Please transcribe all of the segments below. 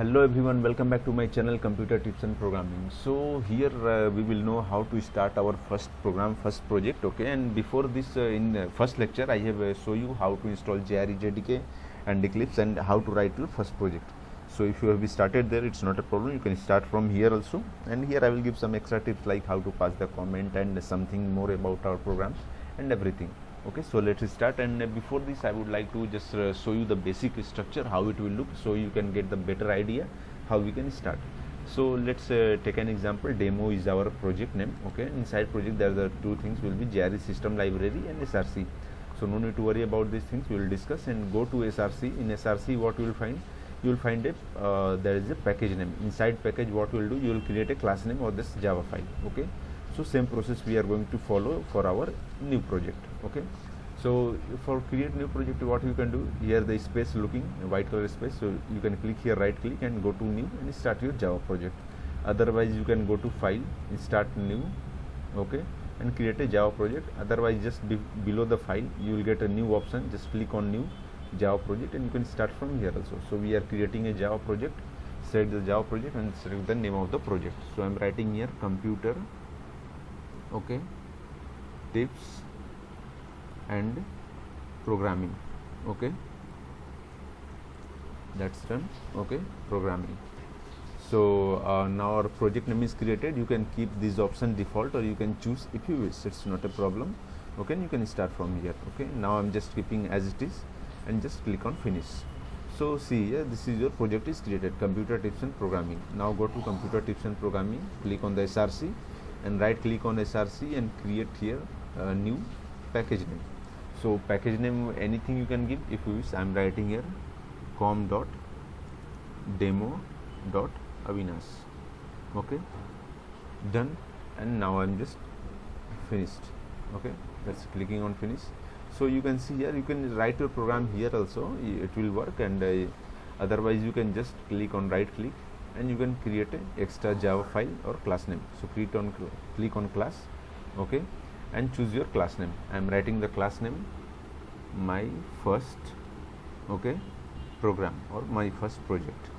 Hello everyone, welcome back to my channel Computer Tips and Programming. So here we will know how to start our first program, first project, okay. And before this, in first lecture I have show you how to install JRE, JDK and Eclipse and how to write your first project. So if you have started there, it's not a problem, you can start from here also. And here I will give some extra tips like how to pass the comment and something more about our program and everything. Okay, so let's start. And before this I would like to just show you the basic structure, how it will look, so you can get the better idea how we can start. So let's take an example. Demo is our project name. Okay, inside project there are two things will be JRE system library and SRC. So no need to worry about these things, we will discuss. And go to SRC. In SRC what you will find, you will find a there is a package name. Inside package what you will do, you will create a class name or this Java file. Okay, so same process we are going to follow for our new project. Okay, so for create new project, what you can do, here the space looking white color space, so you can click here, right click and go to new and start your Java project. Otherwise you can go to file and start new, okay, and create a Java project. Otherwise just below the file you will get a new option, just click on new Java project and you can start from here also. So we are creating a Java project, select the Java project and select the name of the project. So I am writing here computer, okay, tips and programming. Okay, that's done. Okay, programming. So now our project name is created. You can keep this option default or you can choose if you wish, it's not a problem. Okay, you can start from here. Okay, now I'm just keeping as it is and just click on finish. So see here, this is your project is created, computer tips and programming. Now go to computer tips and programming, click on the SRC and right click on SRC and create here a new package name. So package name anything you can give if you wish. I'm writing here com.demo.avinash. okay, done. And now I'm just finished. Okay, that's clicking on finish. So you can see here, you can write your program here also, it will work. And otherwise you can just click on right click and you can create a extra Java file or class name. So click on class, okay, and choose your class name. I am writing the class name my first, okay, program or my first project.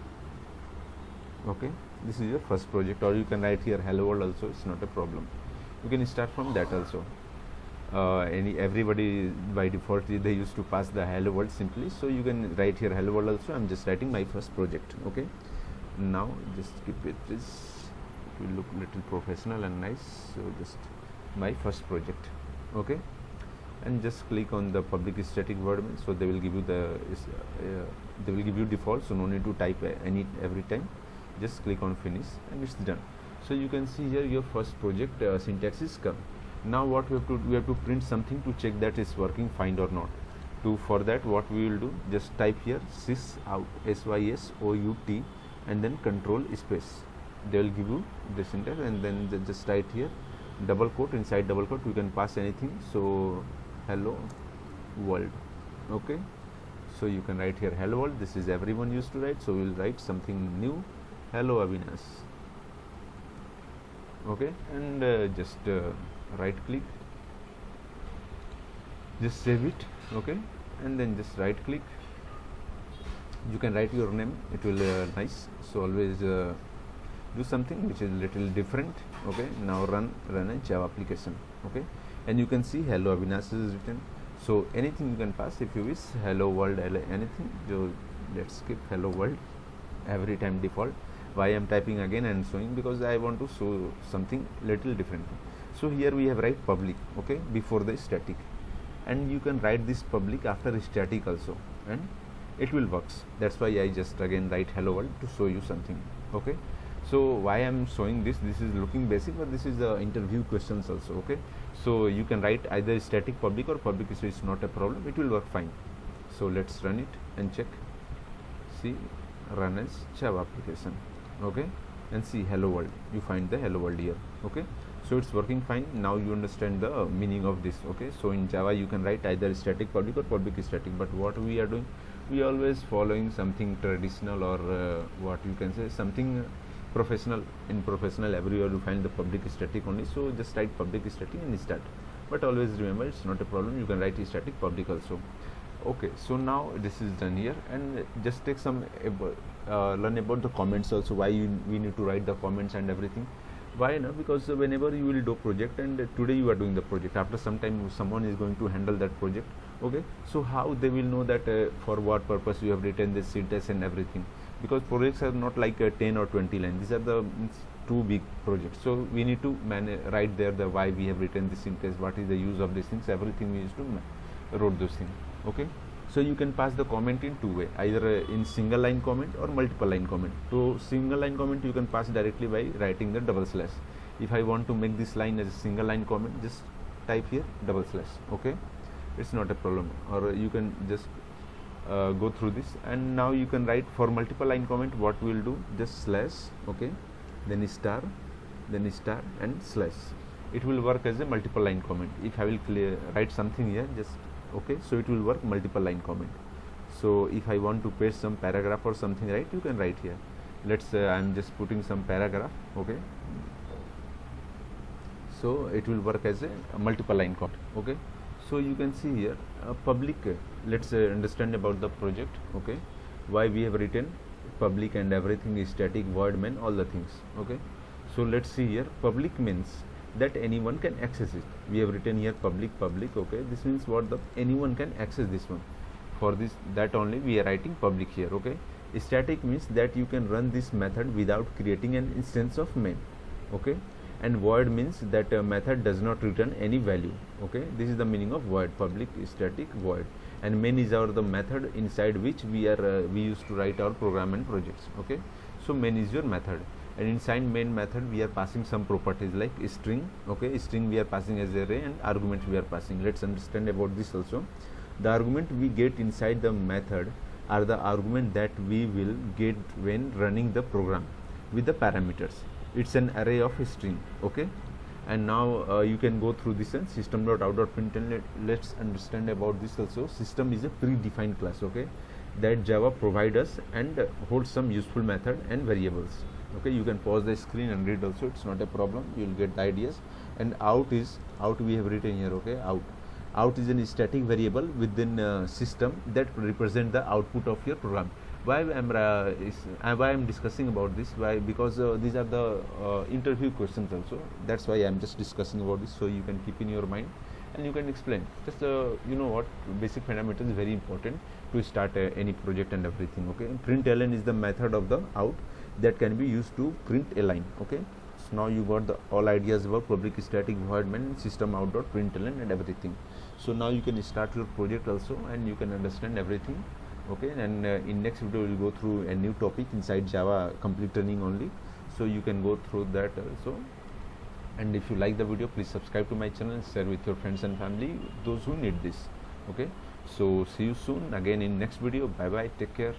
Okay, this is your first project, or you can write here hello world also, it's not a problem. You can start from that also. Everybody by default they used to pass the hello world simply, so you can write here hello world also. I'm just writing my first project. Okay, now just keep it this, it will look little professional and nice. So just my first project. Okay, and just click on the public static void main, so they will give you they will give you default, so no need to type every time. Just click on finish and it's done. So you can see here your first project syntax is come. Now what we have to print something to check that is working fine or not. For that what we will do, just type here sysout, SYSOUT and then control space. They will give you the syntax, and then just write here double quote, inside double quote you can pass anything. So hello world. Okay, so you can write here hello world, this is everyone used to write, so we will write something new, hello Avinash. Okay, and just right click, just save it. Okay, and then just right click, you can write your name, it will nice. So always do something which is little different. Okay, now run a Java application. Okay, and you can see hello Avinash is written. So anything you can pass if you wish, hello world, anything. So let's skip hello world every time default. Why I'm typing again and showing, because I want to show something little different. So here we have write public, okay, before the static, and you can write this public after static also and it will works. That's why I just again write hello world to show you something. Okay, so why I'm showing this is looking basic, but this is the interview questions also. Okay, so you can write either static public or public, so it's not a problem, it will work fine. So let's run it and check. See, run as Java application. Okay, and see hello world, you find the hello world here. Okay, so it's working fine. Now you understand the meaning of this. Okay, so in Java you can write either static public or public static, but what we are doing, we always following something traditional, or what you can say something professional. In professional everywhere you find the public static only, so just write public static and start. But always remember, it's not a problem, you can write static public also. Okay, so now this is done here, and just take some learn about the comments also, why we need to write the comments and everything. Why now? Because whenever you will do project, and today you are doing the project, after some time someone is going to handle that project. Okay, so how they will know that for what purpose you have written this syntax and everything? Because projects are not like 10 or 20 lines. These are the two big projects, so we need to write there the why we have written this syntax, what is the use of these things, everything we used to wrote those things. Okay, so you can pass the comment in two way, either in single line comment or multiple line comment. So single line comment you can pass directly by writing the double slash. If I want to make this line as a single line comment, just type here double slash. Okay, it's not a problem, or you can just go through this, and now you can write for multiple line comment. What we will do, just slash, okay, then star and slash. It will work as a multiple line comment. If I will write something here, just okay, so it will work multiple line comment. So if I want to paste some paragraph or something, right, you can write here. Let's say I'm just putting some paragraph. Okay, so it will work as a multiple line comment. Okay, so you can see here public. Let's understand about the project. Okay, why we have written public and everything is static, void main, all the things. Okay, so let's see here. Public means that anyone can access it. We have written here public. Okay, this means what, the anyone can access this one. For this, that only we are writing public here. Okay, static means that you can run this method without creating an instance of main. Okay, and void means that a method does not return any value. Okay, this is the meaning of void: public, static, void. And main is our the method inside which we used to write our program and projects. Okay, so main is your method, and inside main method we are passing some properties like string. Okay, string we are passing as array, and argument we are passing. Let's understand about this also. The argument we get inside the method are the argument that we will get when running the program with the parameters. It's an array of string. Okay, and now you can go through this and system.out.println. Let's understand about this also. System is a predefined class, okay, that Java provides us and holds some useful method and variables. Okay, you can pause the screen and read also, it's not a problem, you will get the ideas. And out we have written here. Okay, out is a static variable within system that represent the output of your program. Why I'm discussing about this? Why? Because these are the interview questions also. That's why I'm just discussing about this, so you can keep in your mind and you can explain. Just you know what, basic fundamentals is very important to start any project and everything. Okay, println is the method of the out that can be used to print a line. Okay, so now you got the all ideas about public, static, void main, system out.println and everything. So now you can start your project also and you can understand everything. Okay, and in next video we will go through a new topic inside Java, complete learning only, so you can go through that also. And if you like the video, please subscribe to my channel and share with your friends and family, those who need this. Okay, so see you soon again in next video. Bye bye, take care.